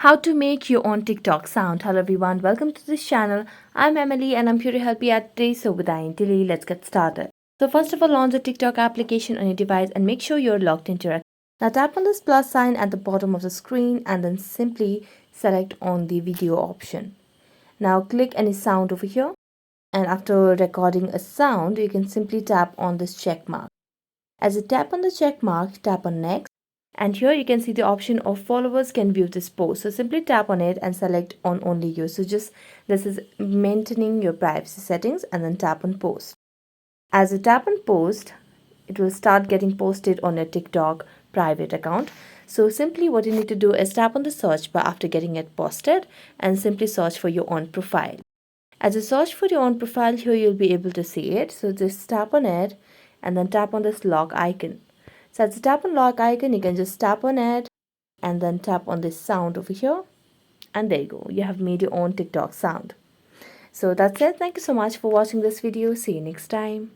How to make your own TikTok sound. Hello everyone, welcome to this channel. I'm Emily and I'm here to help you out today. So without any delay, let's get started. So first of all, launch the TikTok application on your device and make sure you're logged into it. Now tap on this plus sign at the bottom of the screen and then simply select on the video option. Now click any sound over here, and after recording a sound, you can simply tap on this check mark. As you tap on the check mark, tap on next. And here you can see the option of followers can view this post. So simply tap on it and select on only you. So just this is maintaining your privacy settings, and then tap on post. As you tap on post, it will start getting posted on your TikTok private account. So simply what you need to do is tap on the search bar after getting it posted and simply search for your own profile. As you search for your own profile, here you'll be able to see it. So just tap on it and then tap on this lock icon. So as you tap on lock icon, you can just tap on it and then tap on this sound over here. And there you go. You have made your own TikTok sound. So that's it. Thank you so much for watching this video. See you next time.